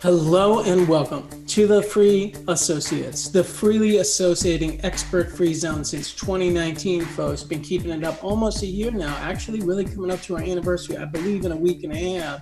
Hello and welcome to the Free Associates, the freely associating expert free zone since 2019, folks. Been keeping it up almost a year now, actually really coming up to our anniversary, I believe in a week and a half.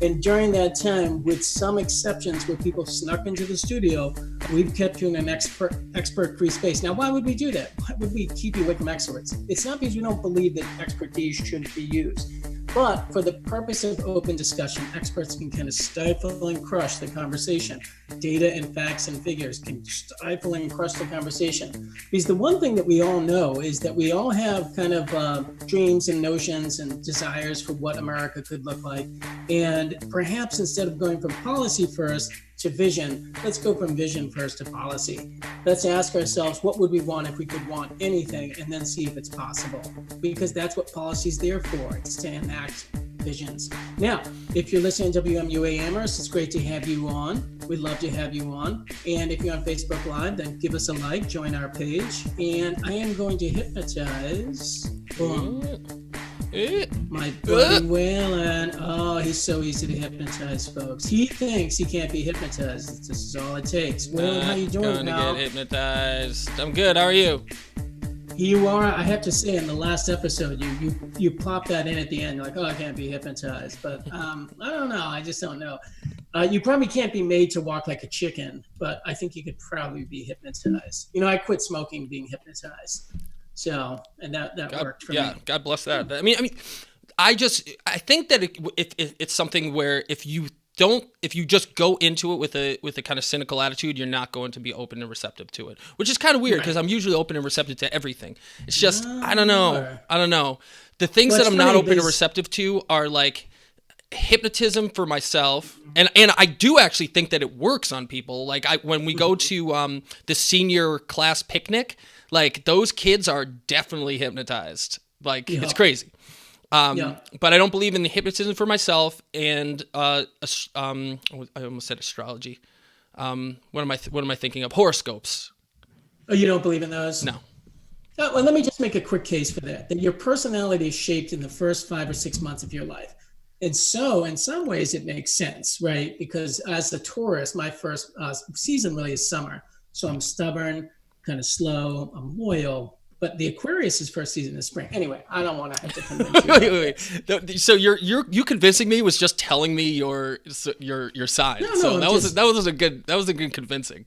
And during that time, with some exceptions where people snuck into the studio, we've kept you in an expert free space. Now, why would we do that? Why would we keep you away from experts? It's not because we don't believe that expertise shouldn't be used. But for the purpose of open discussion, experts can kind of stifle and crush the conversation. Data and facts and figures can stifle and crush the conversation. Because the one thing that we all know is that we all have kind of dreams and notions and desires for what America could look like. And perhaps instead of going from policy first to vision, let's go from vision first to policy. Let's ask ourselves, what would we want if we could want anything, and then see if it's possible. Because that's what policy is there for. It's to enact visions. Now, if you're listening to WMUA Amherst, it's great to have you on. We'd love to have you on. And if you're on Facebook Live, then give us a like, join our page. And I am going to hypnotize my buddy Waylon. Oh, he's so easy to hypnotize, folks. He thinks he can't be hypnotized. This is all it takes. Waylon, how you doing, pal? Gonna get hypnotized. I'm good. How are you? You are. I have to say, in the last episode, you plopped that in at the end. You're like, oh, I can't be hypnotized. But I don't know. I just don't know. You probably can't be made to walk like a chicken, but I think you could probably be hypnotized. You know, I quit smoking being hypnotized. So, and that worked for me. Yeah, God bless that. I mean, I think that it's something where if you just go into it with a kind of cynical attitude, you're not going to be open and receptive to it, which is kind of weird because I'm usually open and receptive to everything. It's just, I don't know. The things that I'm not open and receptive to are like hypnotism for myself. And I do actually think that it works on people. Like when we go to the senior class picnic, like those kids are definitely hypnotized. Like it's crazy. But I don't believe in the hypnotism for myself and I almost said astrology. What am I thinking of? Horoscopes. Oh, you don't believe in those? No. Well, let me just make a quick case for that. That your personality is shaped in the first 5 or 6 months of your life. And so in some ways it makes sense, right? Because as a Taurus, my first season really is summer. So I'm stubborn, kind of slow, I'm loyal. But the Aquarius' first season is spring. Anyway, I don't want to have to convince you. wait. So you convincing me was just telling me your sign. No, so that was a good convincing.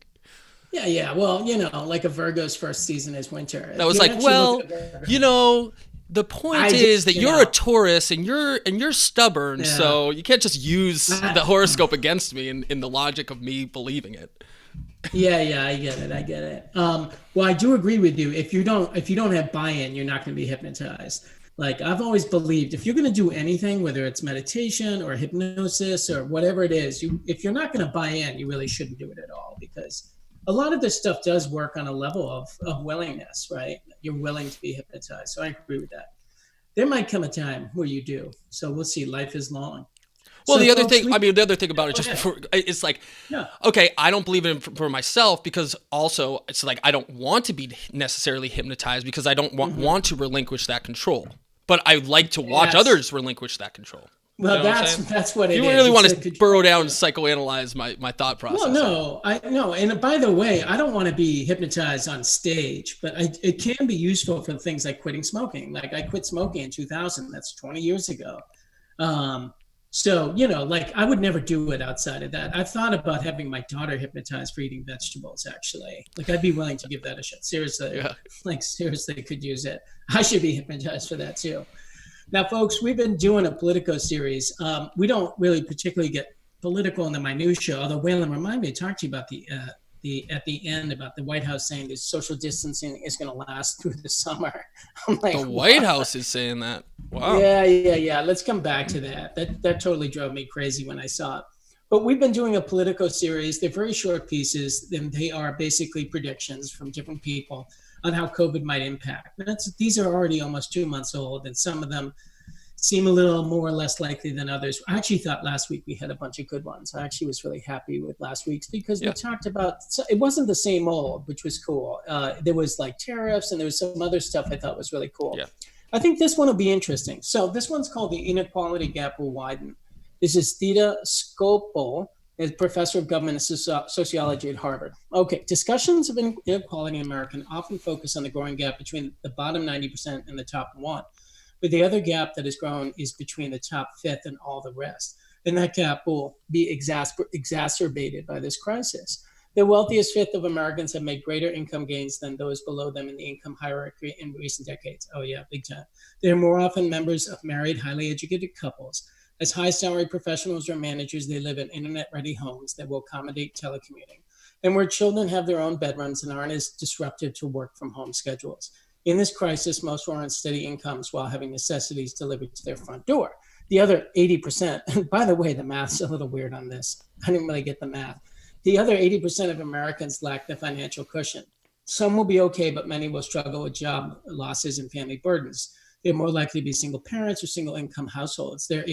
Yeah. Well, like a Virgo's first season is winter. That was like, well, the point is that you're a Taurus and you're stubborn, so you can't just use the horoscope against me in the logic of me believing it. Yeah, I get it. Well, I do agree with you. If you don't have buy-in, you're not going to be hypnotized. Like I've always believed, if you're going to do anything, whether it's meditation or hypnosis or whatever it is, if you're not going to buy in, you really shouldn't do it at all, because a lot of this stuff does work on a level of willingness, right? You're willing to be hypnotized. So I agree with that. There might come a time where you do. So we'll see. Life is long. Well, the other thing about it, just before, it's like, okay, I don't believe in it for myself, because also it's like I don't want to be necessarily hypnotized because I don't want to relinquish that control. But I like to watch others relinquish that control. Well, you know that's what it is. You really want to burrow down and psychoanalyze my thought process. Well, no. And by the way, I don't want to be hypnotized on stage, but it can be useful for things like quitting smoking. Like I quit smoking in 2000. That's 20 years ago. So, like I would never do it outside of that. I've thought about having my daughter hypnotized for eating vegetables, actually. Like I'd be willing to give that a shot. Seriously. Yeah. Like seriously could use it. I should be hypnotized for that too. Now, folks, we've been doing a Politico series. We don't really particularly get political in the minutia, although Waylon, remind me to talk to you about at the end about the White House saying that social distancing is going to last through the summer. I'm like, the White House is saying that. Wow. Yeah. Let's come back to that. That totally drove me crazy when I saw it. But we've been doing a Politico series. They're very short pieces, and they are basically predictions from different people on how COVID might impact. These are already almost 2 months old, and some of them seem a little more or less likely than others. I actually thought last week we had a bunch of good ones. I actually was really happy with last week's because we talked about, it wasn't the same old, which was cool. There was like tariffs and there was some other stuff I thought was really cool. Yeah. I think this one will be interesting. So this one's called The Inequality Gap Will Widen. This is Theta Skopal, is professor of government sociology at Harvard. Okay, discussions of inequality in America often focus on the growing gap between the bottom 90% and the top one. But the other gap that has grown is between the top fifth and all the rest. And that gap will be exacerbated by this crisis. The wealthiest fifth of Americans have made greater income gains than those below them in the income hierarchy in recent decades. Oh, yeah, big time. They are more often members of married, highly educated couples. As high salaried professionals or managers, they live in internet ready homes that will accommodate telecommuting, and where children have their own bedrooms and aren't as disruptive to work from home schedules. In this crisis, most were on steady incomes while having necessities delivered to their front door. The other 80%, and by the way, the math's a little weird on this. I didn't really get the math. The other 80% of Americans lack the financial cushion. Some will be okay, but many will struggle with job losses and family burdens. They're more likely to be single parents or single income households. They're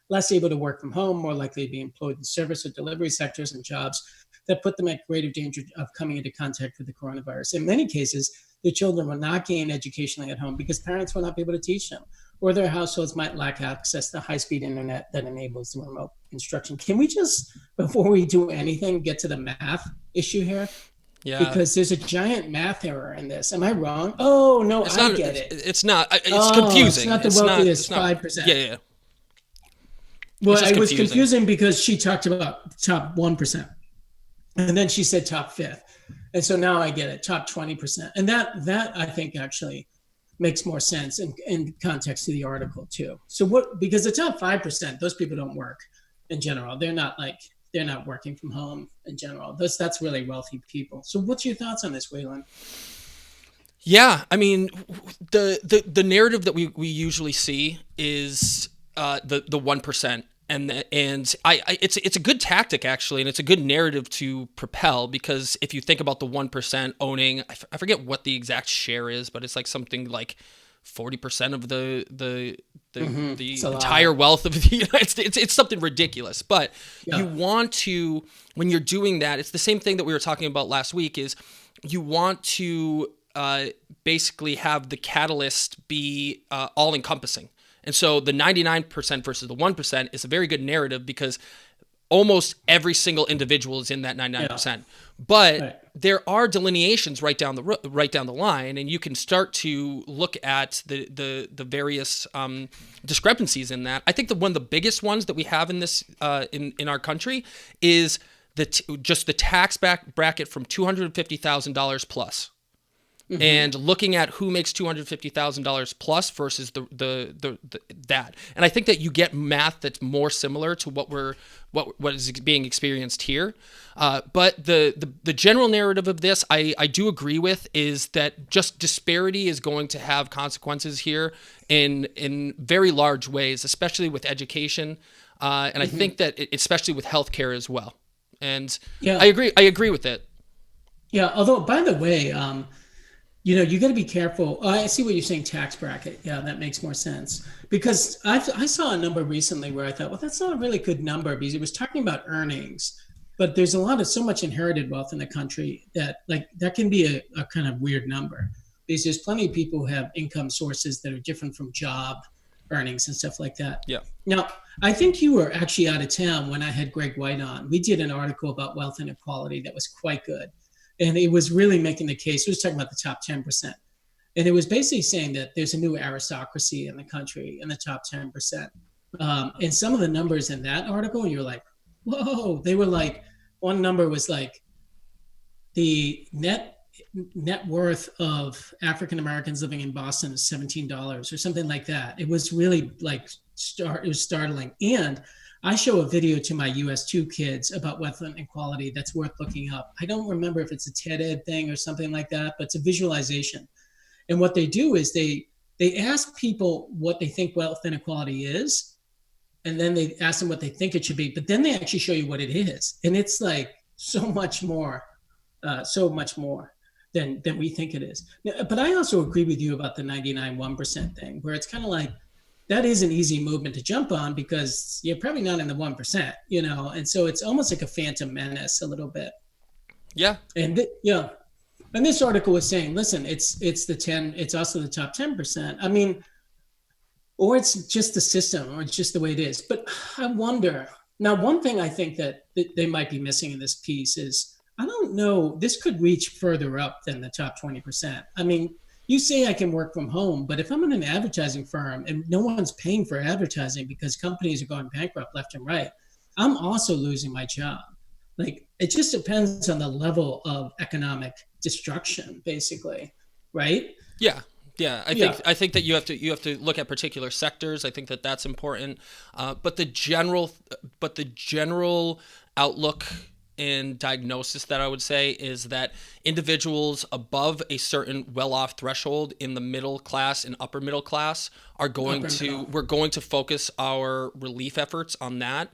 less able to work from home, more likely to be employed in service or delivery sectors and jobs that put them at greater danger of coming into contact with the coronavirus. In many cases, their children will not gain educationally at home because parents will not be able to teach them, or their households might lack access to high-speed internet that enables the remote instruction. Can we just, before we do anything, get to the math issue here? Yeah. Because there's a giant math error in this. Am I wrong? Oh, no, I get it. It's not. It's confusing. It's not the wealthiest 5%. Yeah. Well, it was confusing because she talked about top 1%. And then she said top fifth. And so now I get it, top 20%. And that I think actually makes more sense in context to the article too. So because the top 5%, those people don't work in general. They're not working from home in general. That's really wealthy people. So what's your thoughts on this, Waylon? Yeah, I mean, the narrative that we usually see is the 1%. And it's a good tactic actually, and it's a good narrative to propel, because if you think about the 1% owning, I forget what the exact share is, but it's like something like 40% of the entire wealth of the United States. It's something ridiculous. But you want to, when you're doing that, it's the same thing that we were talking about last week, is you want to basically have the catalyst be all encompassing. And so the 99% versus the 1% is a very good narrative, because almost every single individual is in that 99%. Yeah. But there are delineations right down the line, and you can start to look at the various discrepancies in that. I think one of the biggest ones that we have in this in our country is just the tax bracket from $250,000 plus. Mm-hmm. And looking at who makes $250,000 plus versus that, and I think that you get math that's more similar to what is being experienced here. But the general narrative of this, I do agree with, is that just disparity is going to have consequences here in very large ways, especially with education, and I think that especially with healthcare as well. And I agree with it. Yeah. Although, by the way. You got to be careful. I see what you're saying, tax bracket. Yeah, that makes more sense. Because I saw a number recently where I thought, well, that's not a really good number, because it was talking about earnings. But there's so much inherited wealth in the country that that can be a kind of weird number. Because there's plenty of people who have income sources that are different from job earnings and stuff like that. Yeah. Now, I think you were actually out of town when I had Greg White on. We did an article about wealth inequality that was quite good. And it was really making the case. It was talking about the top 10%. And it was basically saying that there's a new aristocracy in the country in the top 10%. And some of the numbers in that article, you're like, whoa, they were like, one number was like the net worth of African Americans living in Boston is $17 or something like that. It was really it was startling. And I show a video to my US2 kids about wealth inequality that's worth looking up. I don't remember if it's a TED Ed thing or something like that, but it's a visualization. And what they do is they ask people what they think wealth inequality is, and then they ask them what they think it should be, but then they actually show you what it is. And it's like so much more than we think it is. But I also agree with you about the 99.1% thing, where it's kind of like, that is an easy movement to jump on because you're probably not in the 1%, and so it's almost like a phantom menace a little bit. Yeah. And and this article was saying, listen, it's also the top 10%. I mean, or it's just the system, or it's just the way it is. But I wonder, Now, one thing I think that they might be missing in this piece is I don't know, this could reach further up than the top 20%. I mean, you say I can work from home, but if I'm in an advertising firm and no one's paying for advertising because companies are going bankrupt left and right, I'm also losing my job. Like, it just depends on the level of economic destruction, basically, right? Yeah. Yeah, Yeah. I think that you have to look at particular sectors. I think that that's important, but the general outlook and diagnosis that I would say is that individuals above a certain well-off threshold in the middle class and upper middle class are going Upper to middle. we're going to focus our relief efforts on that,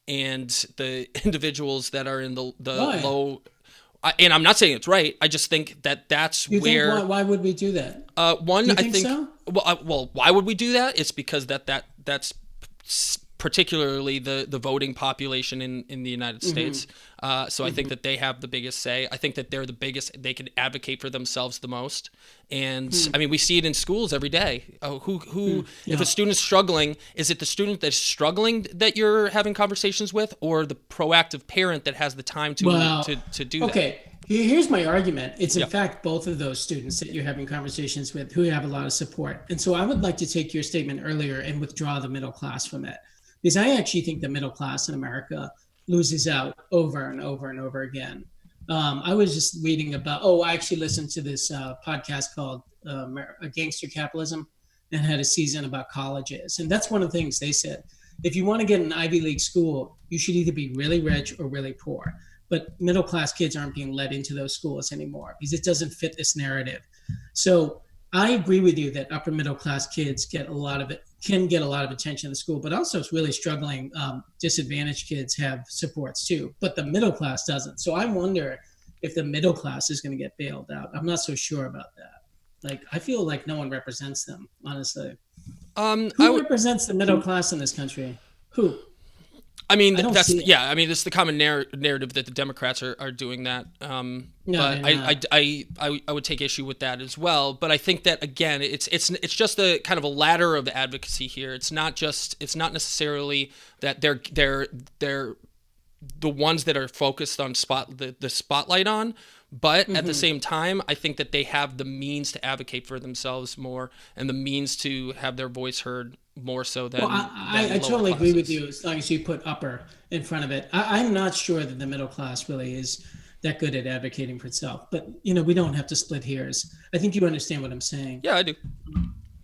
and the individuals that are in the Why? low. And I'm not saying it's right. I just think that that's You think where why would we do that? one, Do you I think think. so? Well, why would we do that? It's because that's particularly the voting population in the United States. So I think that they have the biggest say. I think that they're the biggest. They can advocate for themselves the most. And I mean, we see it in schools every day. If a Yeah. student's struggling, is it the student that's struggling that you're having conversations with, or the proactive parent that has the time Well, to do that? okay. Here's my argument. It's in Yep. fact both of those students that you're having conversations with who have a lot of support. And so I would like to take your statement earlier and withdraw the middle class from it. Because I actually think the middle class in America loses out over and over and over again. I was just reading about, I actually listened to this podcast called Gangster Capitalism and had a season about colleges. And that's one of the things they said. If you want to get an Ivy League school, you should either be really rich or really poor. But middle class kids aren't being led into those schools anymore because it doesn't fit this narrative. So I agree with you that upper middle class kids get a lot of it, can get a lot of attention in the school, but also it's really struggling. Disadvantaged kids have supports too, but the middle class doesn't. So I wonder if the middle class is going to get bailed out. I'm not so sure about that. Like, I feel like no one represents them, honestly. I Who would. represents the middle class in this country? Who? I mean, I don't that's see it. yeah. I mean, it's the common narrative that the Democrats are doing that. No, But they're not. I would take issue with that as well. But I think that again, it's just a kind of a ladder of advocacy here. It's not necessarily that they're the ones that are focused on the spotlight on. But at the same time, I think that they have the means to advocate for themselves more and the means to have their voice heard more so Well, than I lower totally agree with classes. you as long as you put upper in front of it. I'm not sure that the middle class really is that good at advocating for itself, but we don't have to split hairs. I think you understand what I'm saying. Yeah, I do.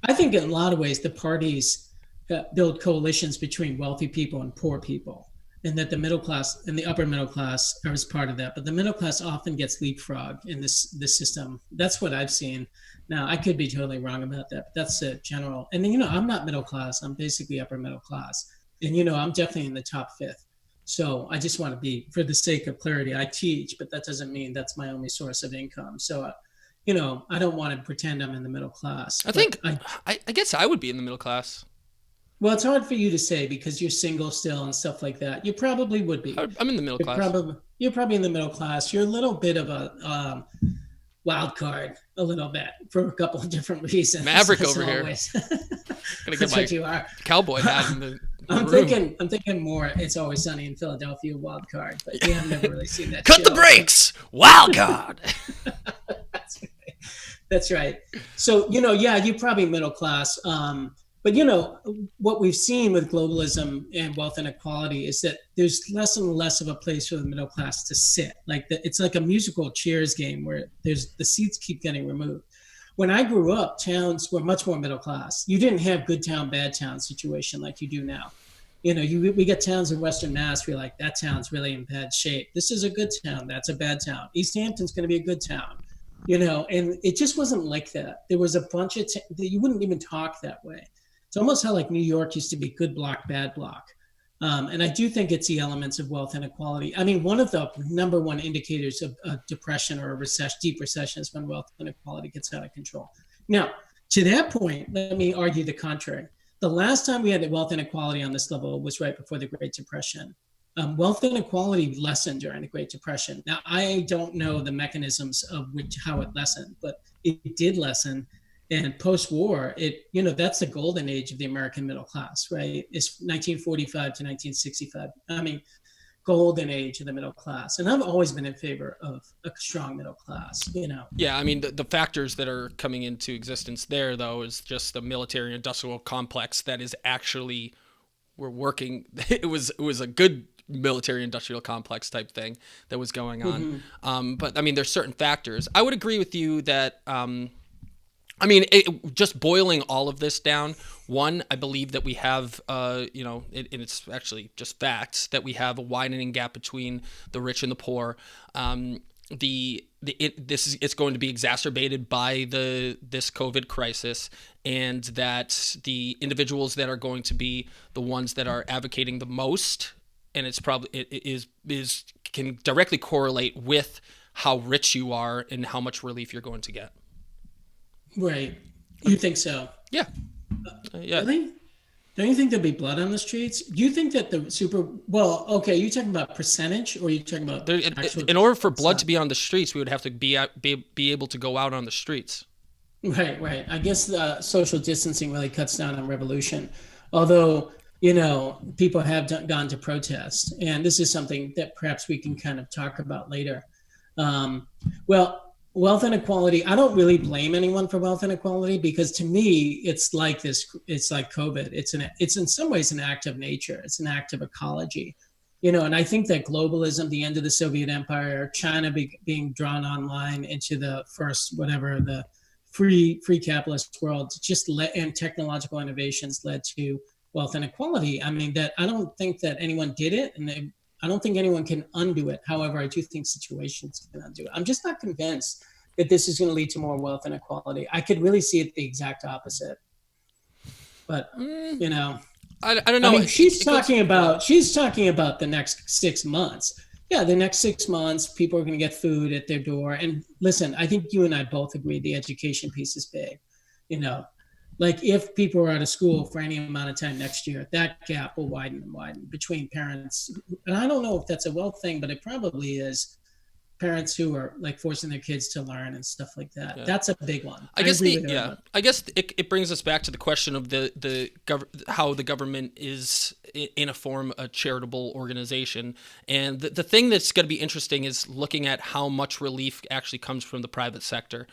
I think in a lot of ways the parties build coalitions between wealthy people and poor people, and that the middle class and the upper middle class are as part of that. But the middle class often gets leapfrogged in this system. That's what I've seen. Now I could be totally wrong about that, but that's a general. And then I'm not middle class. I'm basically upper middle class, and I'm definitely in the top fifth. So I just want to be, for the sake of clarity, I teach, but that doesn't mean that's my only source of income. So I don't want to pretend I'm in the middle class, I but think I guess I would be in the middle class. well, it's hard for you to say because you're single still and stuff like that. You probably would be. I'm in the middle You're class. probably you're probably in the middle class. You're a little bit of a wild card, a little bit for a couple of different reasons, Maverick as over here. always. Gonna get That's my what you are. cowboy hat in the I'm room. thinking. I'm thinking more. It's Always Sunny in Philadelphia, wild card, but we have never really seen that Cut the show. brakes, wild card. That's right. That's right. So yeah, you're probably middle class. But what we've seen with globalism and wealth inequality is that there's less and less of a place for the middle class to sit. It's like a musical chairs game where there's the seats keep getting removed. When I grew up, towns were much more middle class. You didn't have good town, bad town situation like you do now. We get towns in Western Mass. We're like, that town's really in bad shape. This is a good town. That's a bad town. East Hampton's going to be a good town. And it just wasn't like that. There was a bunch of you wouldn't even talk that way. It's almost how like New York used to be good block, bad block. And I do think it's the elements of wealth inequality. I mean, one of the number one indicators of a depression or a recession, deep recession, is when wealth inequality gets out of control. Now, to that point, let me argue the contrary. The last time we had wealth inequality on this level was right before the Great Depression. Wealth inequality lessened during the Great Depression. Now, I don't know the mechanisms of how it lessened, but it did lessen. And post-war, that's the golden age of the American middle class, right? It's 1945 to 1965. I mean, golden age of the middle class. And I've always been in favor of a strong middle class. Yeah, I mean the factors that are coming into existence there though is just the military industrial complex that is actually we're working. It was a good military industrial complex type thing that was going on. But I mean, there's certain factors. I would agree with you that. Just boiling all of this down. One, I believe that we have, and it's actually just facts that we have a widening gap between the rich and the poor. It's going to be exacerbated by this COVID crisis, and that the individuals that are going to be the ones that are advocating the most, and it can directly correlate with how rich you are and how much relief you're going to get. Right. You think so? Yeah. Yeah. Really? Don't you think there'll be blood on the streets? Do you think that okay, you talking about percentage, or are you talking about in order for blood to be on the streets, we would have to be able to go out on the streets. Right. I guess social distancing really cuts down on revolution. Although, people have gone to protest, and this is something that perhaps we can kind of talk about later. Well, wealth inequality, I don't really blame anyone for wealth inequality, because to me, it's like COVID. It's in some ways an act of nature. It's an act of ecology, and I think that globalism, the end of the Soviet Empire, China being drawn online into the first, the free capitalist world, and technological innovations led to wealth inequality. I mean, that I don't think that anyone did it, and I don't think anyone can undo it. However, I do think situations can undo it. I'm just not convinced that this is going to lead to more wealth inequality. I could really see it the exact opposite. But, I don't know. I mean, she's talking about the next 6 months. Yeah, the next 6 months, people are going to get food at their door. And listen, I think you and I both agree the education piece is big. Like if people are out of school for any amount of time next year, that gap will widen and widen between parents. And I don't know if that's a wealth thing, but it probably is. Parents who are like forcing their kids to learn and stuff like that. Yeah. That's a big one. I guess it brings us back to the question of how the government is in a form a charitable organization. And the thing that's going to be interesting is looking at how much relief actually comes from the private sector.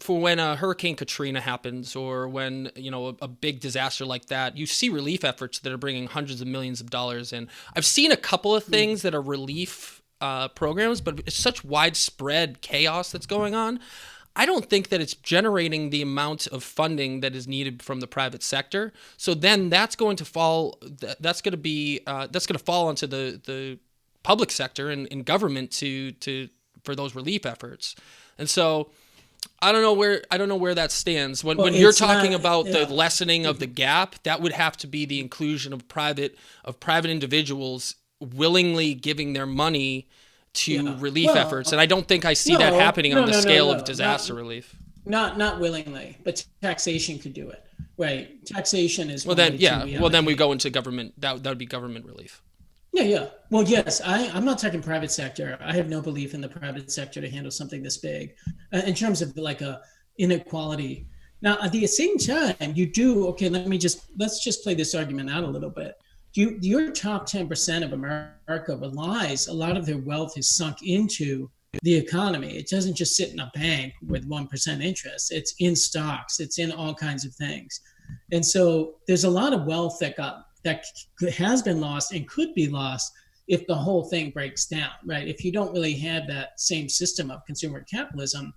For when a Hurricane Katrina happens, or when a big disaster like that, you see relief efforts that are bringing hundreds of millions of dollars in. I've seen a couple of things that are relief programs, but it's such widespread chaos that's going on. I don't think that it's generating the amount of funding that is needed from the private sector. So then that's going to fall. That's going to fall onto the public sector and government for those relief efforts. And so I don't know where that stands. When you're talking about the lessening of the gap, that would have to be the inclusion of private individuals willingly giving their money to relief efforts. And I don't think I see that happening on the scale of disaster relief. Not willingly, but taxation could do it. Right. Taxation is then we go into government. That would be government relief. Yeah. Well, yes, I'm not talking private sector. I have no belief in the private sector to handle something this big in terms of like a inequality. Now, at the same time, you do, okay, let's just play this argument out a little bit. Your top 10% of America relies, a lot of their wealth is sunk into the economy. It doesn't just sit in a bank with 1% interest. It's in stocks. It's in all kinds of things. And so there's a lot of wealth that has been lost and could be lost if the whole thing breaks down, right? If you don't really have that same system of consumer capitalism,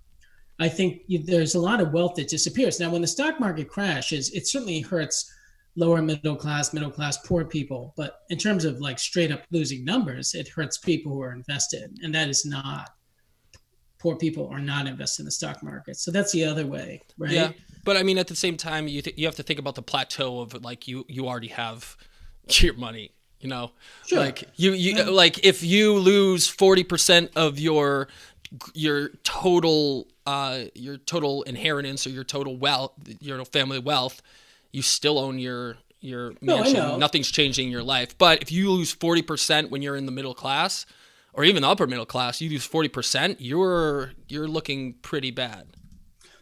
I think there's a lot of wealth that disappears. Now, when the stock market crashes, it certainly hurts lower middle class, poor people. But in terms of like straight up losing numbers, it hurts people who are invested. And that is not, poor people are not invested in the stock market. So that's the other way, right? Yeah. But I mean, at the same time, you have to think about the plateau of like you already have your money, Sure. Like like if you lose 40% of your total inheritance or your total wealth, your family wealth, you still own your mansion. No, nothing's changing in your life. But if you lose 40% when you're in the middle class, or even the upper middle class, you lose 40%, you're looking pretty bad.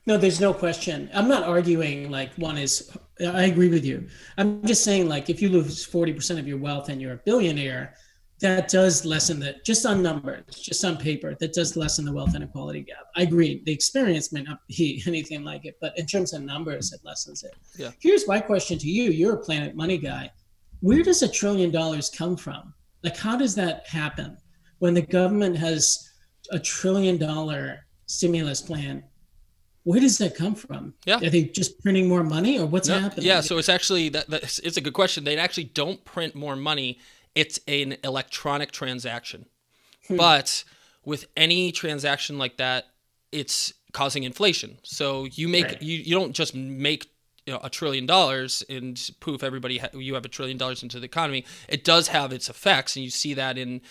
No, there's no question. I'm not arguing like one is, I agree with you. I'm just saying, like, if you lose 40% of your wealth and you're a billionaire, that does lessen the, just on numbers, just on paper, that does lessen the wealth inequality gap. I agree. The experience may not be anything like it, but in terms of numbers, it lessens it. Yeah. Here's my question to you. You're a Planet Money guy. Where does $1 trillion come from? Like, how does that happen when the government has $1 trillion stimulus plan? Where does that come from? Yeah. Are they just printing more money, or what's No, happening? yeah, so it's actually it's a good question. They actually don't print more money. It's an electronic transaction. But with any transaction like that, it's causing inflation. So you make Right. you don't just make $1 trillion and poof, everybody you have $1 trillion into the economy. It does have its effects, and you see that in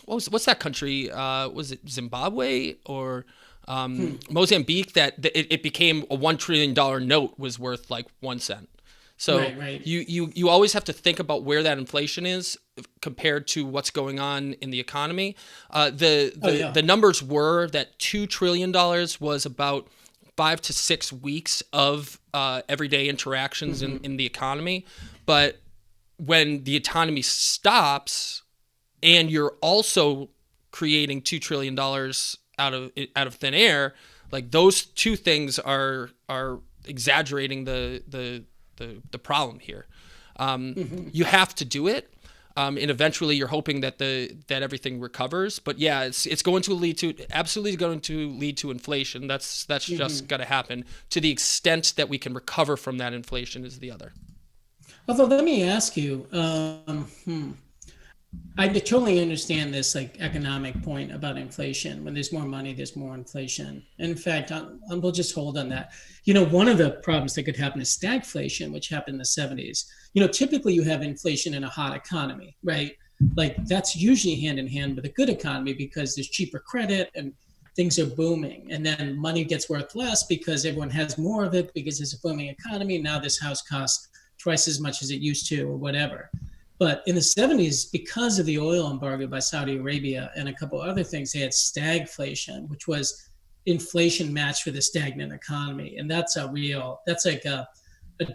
what's that country? Was it Zimbabwe or Mozambique? That it became a $1 trillion note was worth like 1 cent. So Right. you always have to think about where that inflation is compared to what's going on in the economy. The numbers were that $2 trillion was about 5 to 6 weeks of everyday interactions in the economy. But when the economy stops and you're also creating $2 trillion out of thin air, like those two things are exaggerating the problem here. You have to do it, and eventually you're hoping that everything recovers. But yeah, it's going to lead to absolutely going to lead to inflation. That's just got to happen. To the extent that we can recover from that inflation is the other. Although, let me ask you, I totally understand this like economic point about inflation. When there's more money, there's more inflation. And in fact, we'll just hold on that. One of the problems that could happen is stagflation, which happened in the 70s. Typically you have inflation in a hot economy, right? Like that's usually hand in hand with a good economy because there's cheaper credit and things are booming. And then money gets worth less because everyone has more of it because it's a booming economy. Now this house costs twice as much as it used to or whatever. But in the 70s, because of the oil embargo by Saudi Arabia and a couple other things, they had stagflation, which was inflation matched with a stagnant economy. And that's that's like a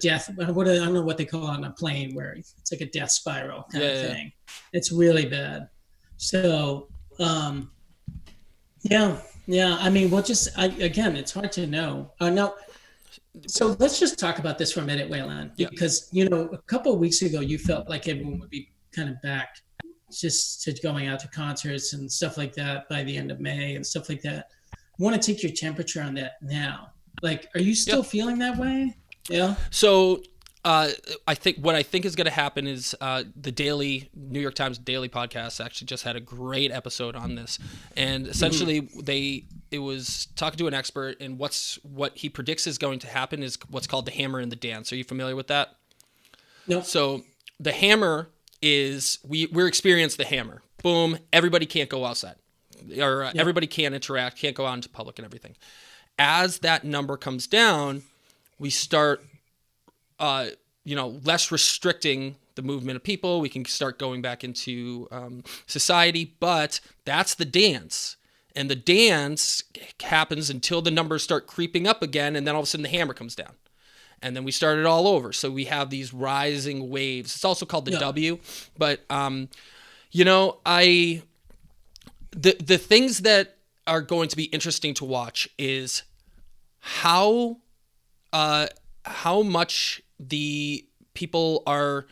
death, I don't know what they call it on a plane, where it's like a death spiral kind of thing. It's really bad. So, yeah. I mean, again, it's hard to know. Now, so let's just talk about this for a minute, Wayland, because a couple of weeks ago you felt like everyone would be kind of back just to going out to concerts and stuff like that by the end of May and stuff like that. I want to take your temperature on that now. Like, are you still feeling that way? Yeah. So I think is going to happen is the daily New York Times Daily podcast actually just had a great episode on this, and essentially it was talking to an expert, and what he predicts is going to happen is what's called the hammer and the dance. Are you familiar with that? No. So the hammer is we're experiencing the hammer. Boom, everybody can't go outside, or everybody can't interact, can't go out into public and everything. As that number comes down, we start less restricting the movement of people. We can start going back into society, but that's the dance. And the dance happens until the numbers start creeping up again, and then all of a sudden the hammer comes down. And then we start it all over. So we have these rising waves. It's also called the W. But, the things that are going to be interesting to watch is how much the people are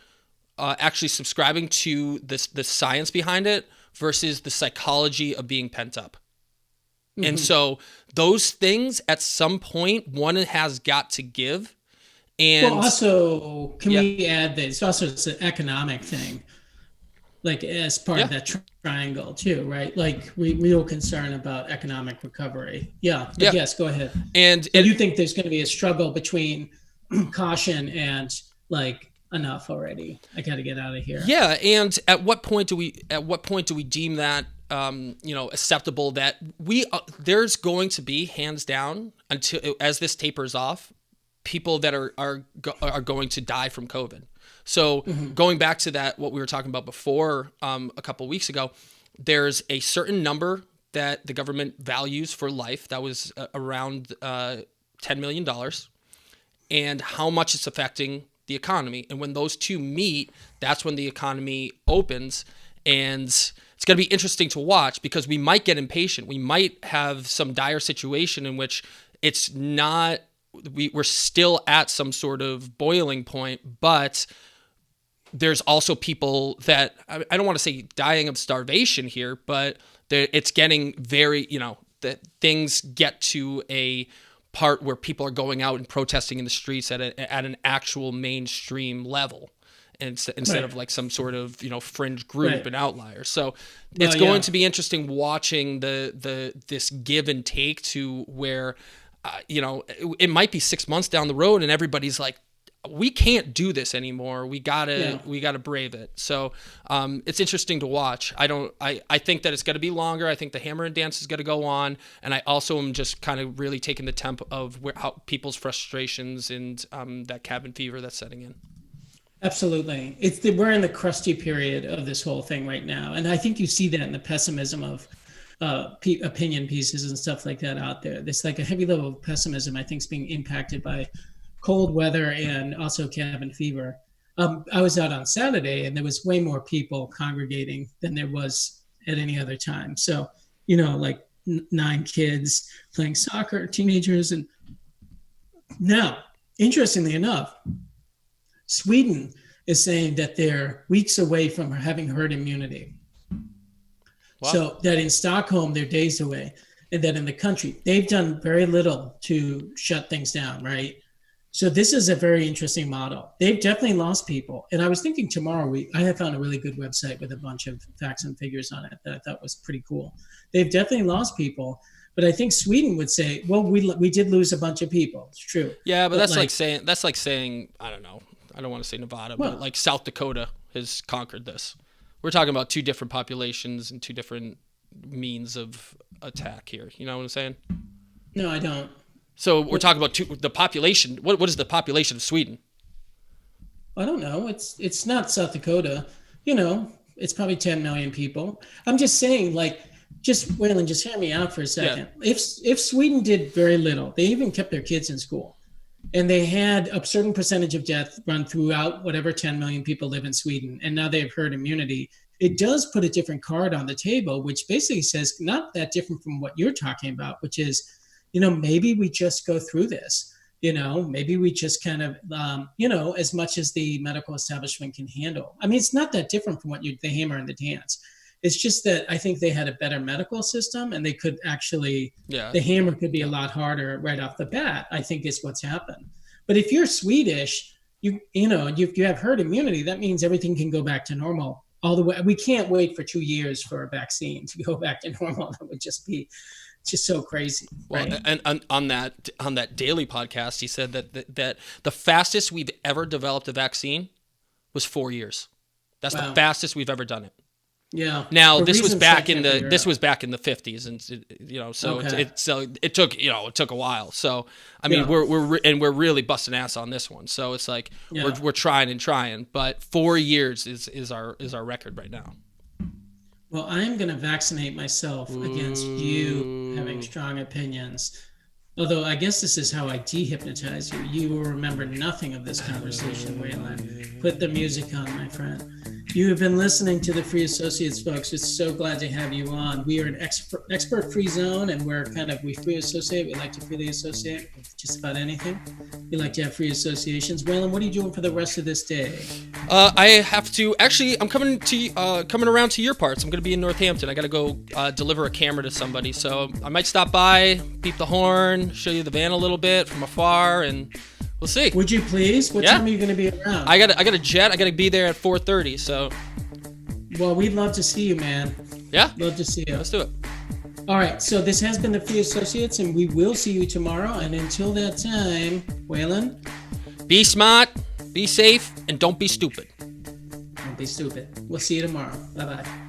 actually subscribing to the science behind it versus the psychology of being pent up. And so those things at some point, one has got to give. And also, can we add that it's an economic thing, like as part of that triangle too, right? Like real concern about economic recovery. Yeah. But yes, go ahead. And you think there's going to be a struggle between caution and like enough already? I got to get out of here. Yeah. And at what point do we deem that acceptable, that there's going to be, hands down, until as this tapers off, people that are going to die from COVID. So going back to that, what we were talking about before, a couple of weeks ago, there's a certain number that the government values for life. That was around $10 million, and how much it's affecting the economy. And when those two meet, that's when the economy opens. And it's going to be interesting to watch, because we might get impatient. We might have some dire situation in which it's not, we're still at some sort of boiling point, but there's also people that, I don't want to say dying of starvation here, but it's getting very, that things get to a part where people are going out and protesting in the streets at an actual mainstream level, instead of like some sort of fringe group and outlier. So it's going to be interesting watching this give and take to where it might be 6 months down the road and everybody's like, we can't do this anymore. We gotta brave it. So it's interesting to watch. I think that it's got to be longer. I think the hammer and dance is going to go on, and I also am just kind of really taking the temp of how people's frustrations and that cabin fever that's setting in. Absolutely. We're in the crusty period of this whole thing right now, and I think you see that in the pessimism of opinion pieces and stuff like that out there. There's like a heavy level of pessimism, I think, is being impacted by cold weather and also cabin fever. I was out on Saturday and there was way more people congregating than there was at any other time. So, like 9 kids playing soccer, teenagers. And now, interestingly enough, Sweden is saying that they're weeks away from having herd immunity. Wow. So that in Stockholm, they're days away. And that in the country, they've done very little to shut things down, right? So this is a very interesting model. They've definitely lost people. And I was thinking tomorrow, I have found a really good website with a bunch of facts and figures on it that I thought was pretty cool. They've definitely lost people. But I think Sweden would say, well, we did lose a bunch of people. It's true. Yeah, but that's like saying, I don't know. I don't want to say Nevada, but like South Dakota has conquered this. We're talking about 2 different populations and 2 different means of attack here. You know what I'm saying? No, I don't. So we're talking about the population. What is the population of Sweden? I don't know. It's not South Dakota. It's probably 10 million people. I'm just saying, just hear me out for a second. Yeah. If Sweden did very little, they even kept their kids in school, and they had a certain percentage of death run throughout whatever 10 million people live in Sweden, and now they have herd immunity, it does put a different card on the table, which basically says not that different from what you're talking about, which is, maybe we just go through this, maybe we just kind of, as much as the medical establishment can handle. I mean, it's not that different from the hammer and the dance. It's just that I think they had a better medical system and they could actually, the hammer could be a lot harder right off the bat, I think is what's happened. But if you're Swedish, you have herd immunity, that means everything can go back to normal all the way. We can't wait for 2 years for a vaccine to go back to normal. That would just be so crazy. Right? Well, and on that daily podcast, he said that the fastest we've ever developed a vaccine was 4 years. That's the fastest we've ever done it. Yeah. Now this was back in the 50s, and so it took a while. So I mean we're really busting ass on this one. So it's like we're trying, but 4 years is our record right now. Well, I'm going to vaccinate myself against you having strong opinions. Although I guess this is how I dehypnotize you. You will remember nothing of this conversation, Waylon. Put the music on, my friend. You have been listening to the Free Associates, folks. It's so glad to have you on. We are an expert-free zone, and we free associate. We like to freely associate with just about anything. We like to have free associations. Waylon, what are you doing for the rest of this day? I have to I'm coming around to your parts. I'm going to be in Northampton. I got to go deliver a camera to somebody, so I might stop by, beep the horn, show you the van a little bit from afar, and we'll see. Would you please? What time are you going to be around? I got a jet. I got to be there at 4:30. So. Well, we'd love to see you, man. Yeah. Love to see you. Let's do it. All right. So this has been the Free Associates, and we will see you tomorrow. And until that time, Waylon. Be smart, be safe, and don't be stupid. Don't be stupid. We'll see you tomorrow. Bye-bye.